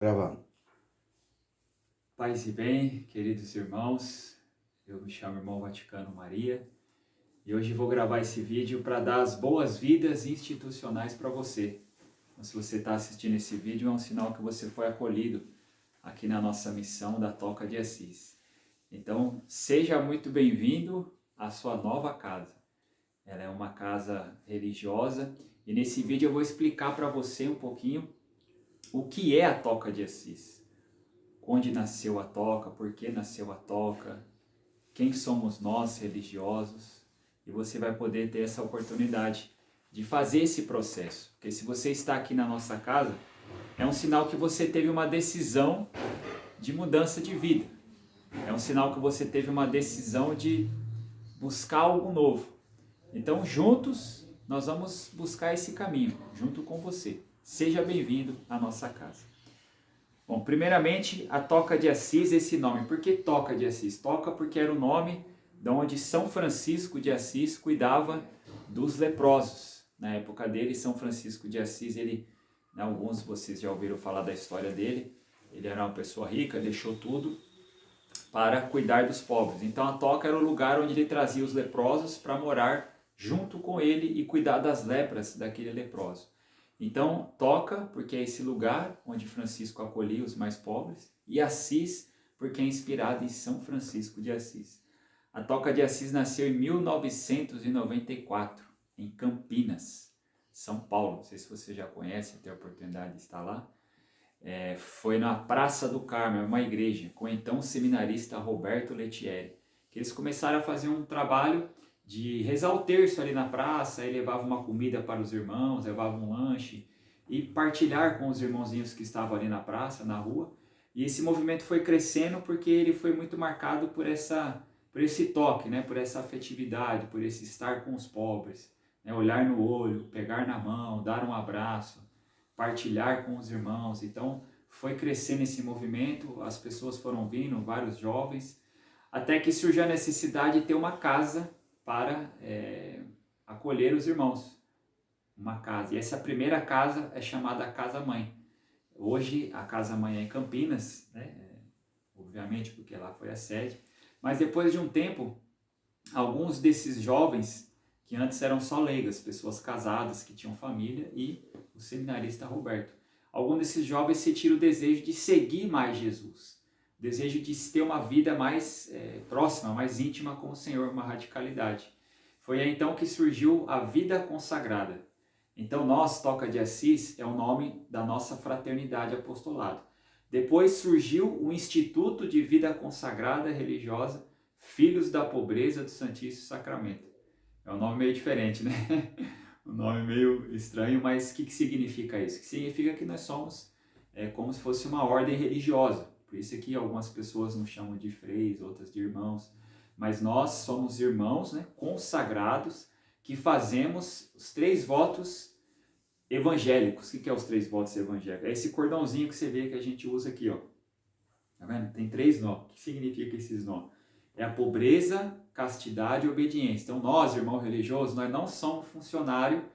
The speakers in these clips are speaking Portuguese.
Gravando. Paz e bem, queridos irmãos, eu me chamo Irmão Vaticano Maria e hoje vou gravar esse vídeo para dar as boas-vindas institucionais para você. Então, se você está assistindo esse vídeo, é um sinal que você foi acolhido aqui na nossa missão da Toca de Assis. Então, seja muito bem-vindo à sua nova casa. Ela é uma casa religiosa e nesse vídeo eu vou explicar para você um pouquinho o que é a Toca de Assis. Onde nasceu a toca, por que nasceu a toca, quem somos nós religiosos, e você vai poder ter essa oportunidade de fazer esse processo. Porque se você está aqui na nossa casa, é um sinal que você teve uma decisão de mudança de vida. É um sinal que você teve uma decisão de buscar algo novo. Então, juntos, nós vamos buscar esse caminho, junto com você. Seja bem-vindo à nossa casa. Bom, primeiramente, a Toca de Assis, esse nome. Por que Toca de Assis? Toca porque era o nome de onde São Francisco de Assis cuidava dos leprosos. Na época dele, São Francisco de Assis, alguns de vocês já ouviram falar da história dele, ele era uma pessoa rica, deixou tudo para cuidar dos pobres. Então a Toca era o lugar onde ele trazia os leprosos para morar junto com ele e cuidar das lepras daquele leproso. Então, Toca, porque é esse lugar onde Francisco acolhia os mais pobres, e Assis, porque é inspirado em São Francisco de Assis. A Toca de Assis nasceu em 1994, em Campinas, São Paulo. Não sei se você já conhece, tem a oportunidade de estar lá. Foi na Praça do Carmo, uma igreja, com o então seminarista Roberto Lettieri, que eles começaram a fazer um trabalho de rezar o terço ali na praça, aí levava uma comida para os irmãos, levava um lanche e partilhar com os irmãozinhos que estavam ali na praça, na rua. E esse movimento foi crescendo porque ele foi muito marcado por esse toque, né? Por essa afetividade, por esse estar com os pobres, né? Olhar no olho, pegar na mão, dar um abraço, partilhar com os irmãos. Então foi crescendo esse movimento, as pessoas foram vindo, vários jovens, até que surgiu a necessidade de ter uma casa para acolher os irmãos, uma casa. E essa primeira casa é chamada Casa Mãe. Hoje a Casa Mãe é em Campinas, né? Obviamente porque lá foi a sede, mas depois de um tempo, alguns desses jovens, que antes eram só leigas, pessoas casadas que tinham família, e o seminarista Roberto, alguns desses jovens sentiram o desejo de seguir mais Jesus, o desejo de ter uma vida mais próxima, mais íntima com o Senhor, uma radicalidade. Foi aí então que surgiu a vida consagrada. Então nós, Toca de Assis, é o nome da nossa fraternidade apostolado. Depois surgiu o Instituto de Vida Consagrada Religiosa Filhos da Pobreza do Santíssimo Sacramento. É um nome meio diferente, né? Um nome meio estranho, mas o que significa isso? Que significa que nós somos como se fosse uma ordem religiosa. Por isso aqui algumas pessoas nos chamam de freis, outras de irmãos. Mas nós somos irmãos, né, consagrados, que fazemos os 3 votos evangélicos. O que é os 3 votos evangélicos? É esse cordãozinho que você vê que a gente usa aqui, ó. Tá vendo? Tem 3 nós. O que significa esses nós? É a pobreza, castidade e obediência. Então nós, irmão religioso, nós não somos funcionário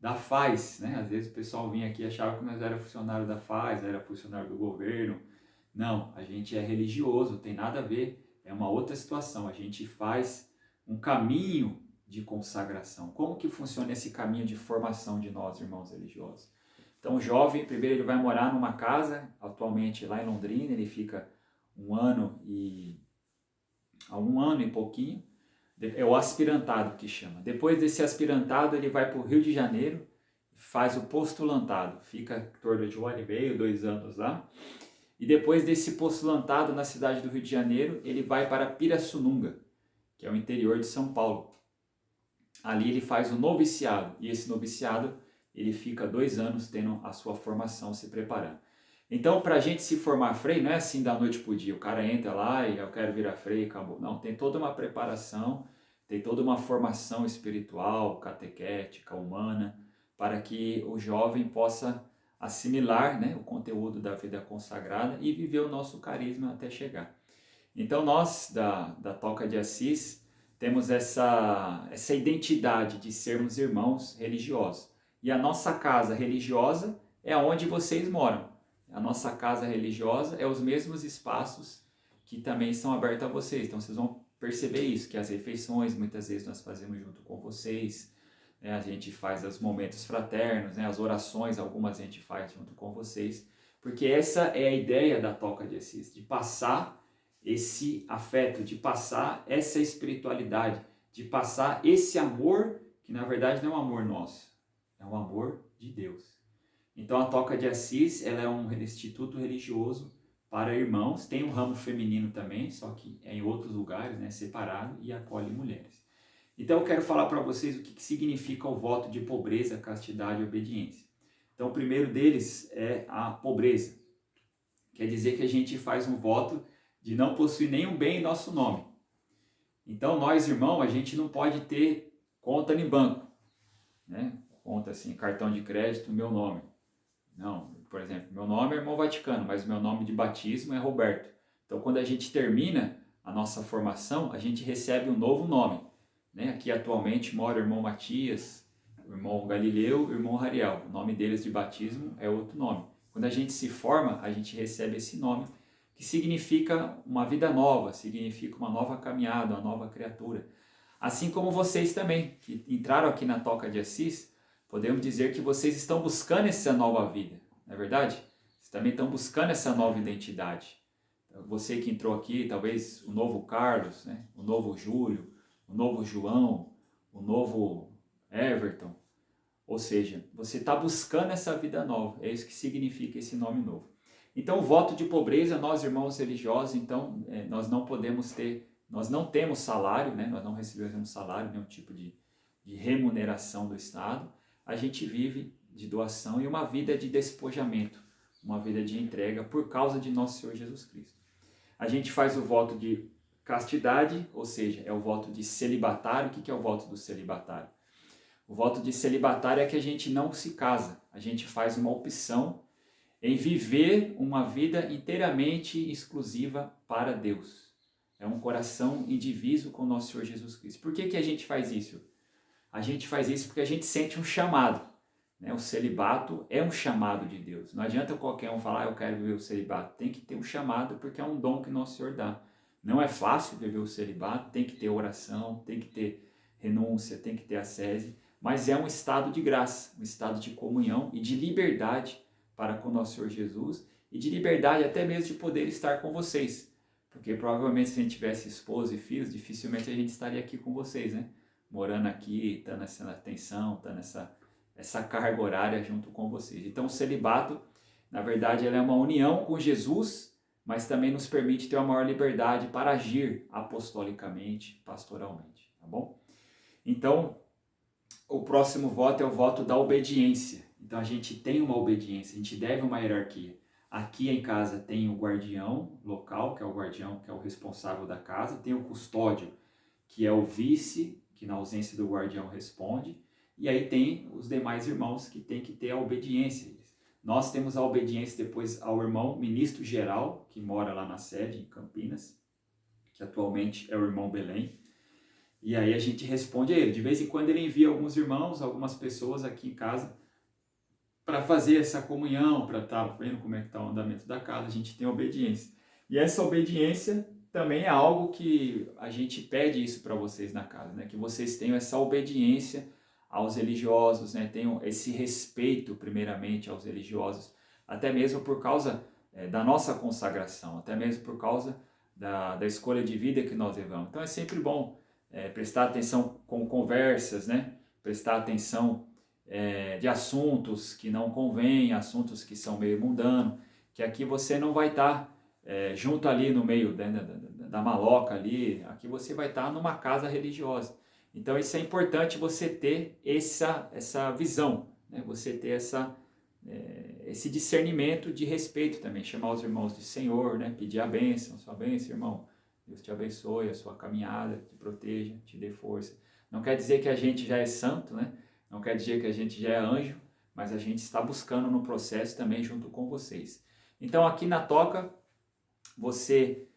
da FAZ, né? Às vezes o pessoal vinha aqui e achava que nós era funcionário da FAZ, era funcionário do governo. Não, a gente é religioso, tem nada a ver, é uma outra situação. A gente faz um caminho de consagração. Como que funciona esse caminho de formação de nós, irmãos religiosos? Então o jovem, primeiro ele vai morar numa casa, atualmente lá em Londrina, ele fica há um ano e pouquinho, é o aspirantado que chama. Depois desse aspirantado ele vai para o Rio de Janeiro, faz o postulantado, fica em torno de 1 ano e meio, 2 anos lá, e depois desse postulantado na cidade do Rio de Janeiro, ele vai para Pirassununga, que é o interior de São Paulo. Ali ele faz o noviciado, e esse noviciado ele fica 2 anos tendo a sua formação, se preparando. Então, para a gente se formar freio, não é assim da noite para o dia, o cara entra lá e eu quero virar freio e acabou. Não, tem toda uma preparação, tem toda uma formação espiritual, catequética, humana, para que o jovem possa assimilar, né, o conteúdo da vida consagrada e viver o nosso carisma até chegar. Então nós, da Toca de Assis, temos essa identidade de sermos irmãos religiosos. E a nossa casa religiosa é onde vocês moram. a nossa casa religiosa, é os mesmos espaços que também são abertos a vocês. Então vocês vão perceber isso, que as refeições muitas vezes nós fazemos junto com vocês, né? A gente faz os momentos fraternos, né? As orações, algumas a gente faz junto com vocês, porque essa é a ideia da Toca de Assis, de passar esse afeto, de passar essa espiritualidade, de passar esse amor, que na verdade não é um amor nosso, é um amor de Deus. Então a Toca de Assis, ela é um instituto religioso para irmãos, tem um ramo feminino também, só que é em outros lugares, né, separado, e acolhe mulheres. Então eu quero falar para vocês o que significa o voto de pobreza, castidade e obediência. Então o primeiro deles é a pobreza. Quer dizer que a gente faz um voto de não possuir nenhum bem em nosso nome. Então nós, irmãos, a gente não pode ter conta em banco, né? Conta assim, cartão de crédito, meu nome. Não, por exemplo, meu nome é Irmão Vaticano, mas o meu nome de batismo é Roberto. Então quando a gente termina a nossa formação, a gente recebe um novo nome, né? Aqui atualmente mora o irmão Matias, o irmão Galileu, o irmão Rariel. O nome deles de batismo é outro nome. Quando a gente se forma, a gente recebe esse nome, que significa uma vida nova, significa uma nova caminhada, uma nova criatura. Assim como vocês também, que entraram aqui na Toca de Assis, podemos dizer que vocês estão buscando essa nova vida, não é verdade? Vocês também estão buscando essa nova identidade. Você que entrou aqui, talvez o novo Carlos, né? O novo Júlio, o novo João, o novo Everton. Ou seja, você está buscando essa vida nova, é isso que significa esse nome novo. Então, o voto de pobreza, nós irmãos religiosos, então, nós não podemos ter, nós não temos salário, né? Nós não recebemos salário, nenhum tipo de remuneração do Estado. A gente vive de doação e uma vida de despojamento, uma vida de entrega por causa de nosso Senhor Jesus Cristo. A gente faz o voto de castidade, ou seja, é o voto de celibatário. O que é o voto do celibatário? O voto de celibatário é que a gente não se casa, a gente faz uma opção em viver uma vida inteiramente exclusiva para Deus. É um coração indiviso com o nosso Senhor Jesus Cristo. Por que a gente faz isso? A gente faz isso porque a gente sente um chamado, né? O celibato é um chamado de Deus. Não adianta qualquer um falar, eu quero viver o celibato. Tem que ter um chamado, porque é um dom que nosso Senhor dá. Não é fácil viver o celibato, tem que ter oração, tem que ter renúncia, tem que ter ascese, mas é um estado de graça, um estado de comunhão e de liberdade para com nosso Senhor Jesus, e de liberdade até mesmo de poder estar com vocês. Porque provavelmente se a gente tivesse esposa e filhos, dificilmente a gente estaria aqui com vocês, né? Morando aqui, estando nessa atenção, estando essa carga horária junto com vocês. Então o celibato, na verdade, ela é uma união com Jesus, mas também nos permite ter uma maior liberdade para agir apostolicamente, pastoralmente, tá bom? Então, o próximo voto é o voto da obediência. Então a gente tem uma obediência, a gente deve uma hierarquia. Aqui em casa tem o guardião local, que é o guardião, que é o responsável da casa, tem o custódio, que é o vice, que na ausência do guardião responde, e aí tem os demais irmãos que têm que ter a obediência. Nós temos a obediência depois ao irmão ministro geral, que mora lá na sede, em Campinas, que atualmente é o irmão Belém, e aí a gente responde a ele. De vez em quando ele envia alguns irmãos, algumas pessoas aqui em casa, para fazer essa comunhão, para estar vendo como é que está o andamento da casa, a gente tem obediência. E essa obediência também é algo que a gente pede isso para vocês na casa, né? Que vocês tenham essa obediência aos religiosos, né? Tenham esse respeito primeiramente aos religiosos, até mesmo por causa da nossa consagração, até mesmo por causa da escolha de vida que nós levamos. Então é sempre bom prestar atenção com conversas, né? Prestar atenção de assuntos que não convêm, assuntos que são meio mundanos, que aqui você não vai estar junto ali no meio da maloca ali, aqui você vai estar numa casa religiosa. Então isso é importante você ter essa visão, né? Você ter esse discernimento de respeito também, chamar os irmãos de Senhor, né? Pedir a bênção, sua bênção, irmão. Deus te abençoe, a sua caminhada, te proteja, te dê força. Não quer dizer que a gente já é santo, né? Não quer dizer que a gente já é anjo, mas a gente está buscando no processo também junto com vocês. Então aqui na Toca, você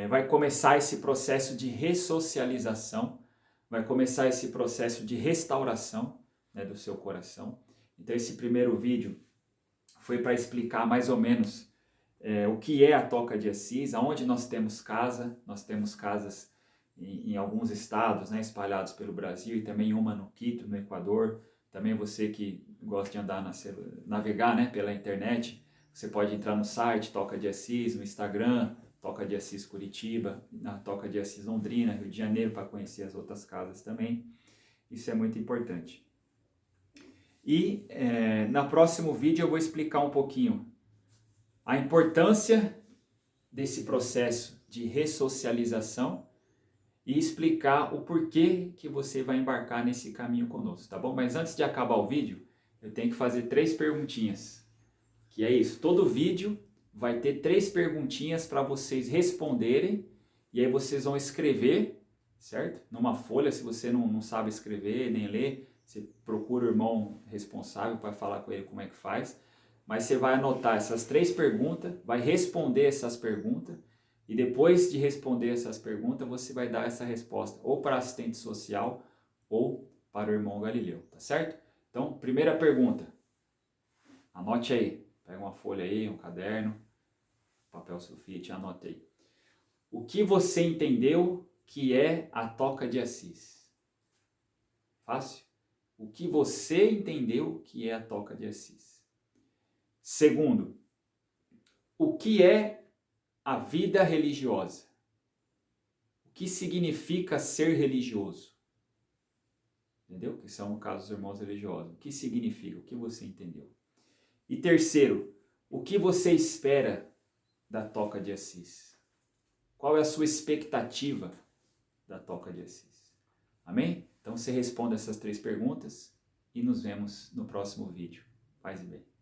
vai começar esse processo de ressocialização, vai começar esse processo de restauração, né, do seu coração. Então esse primeiro vídeo foi para explicar mais ou menos o que é a Toca de Assis, aonde nós temos casas em alguns estados, né, espalhados pelo Brasil, e também uma no Quito, no Equador. Também você que gosta de andar navegar, né, pela internet, você pode entrar no site Toca de Assis, no Instagram, Toca de Assis Curitiba, na Toca de Assis Londrina, Rio de Janeiro, para conhecer as outras casas também. Isso é muito importante. E no próximo vídeo eu vou explicar um pouquinho a importância desse processo de ressocialização e explicar o porquê que você vai embarcar nesse caminho conosco, tá bom? Mas antes de acabar o vídeo, eu tenho que fazer 3 perguntinhas. Que é isso, todo vídeo vai ter 3 perguntinhas para vocês responderem, e aí vocês vão escrever, certo? Numa folha, se você não sabe escrever nem ler, você procura o irmão responsável para falar com ele como é que faz. Mas você vai anotar essas 3 perguntas, vai responder essas perguntas, e depois de responder essas perguntas, você vai dar essa resposta ou para a assistente social ou para o irmão Galileu, tá certo? Então, primeira pergunta, anote aí, pega uma folha aí, um caderno, papel sulfite, anote aí. O que você entendeu que é a Toca de Assis? Fácil? O que você entendeu que é a Toca de Assis? Segundo, o que é a vida religiosa? O que significa ser religioso? Entendeu? Que são, no caso, os irmãos religiosos. O que significa? O que você entendeu? E terceiro, o que você espera da Toca de Assis? Qual é a sua expectativa da Toca de Assis? Amém? Então você responde essas 3 perguntas e nos vemos no próximo vídeo. Paz e bem.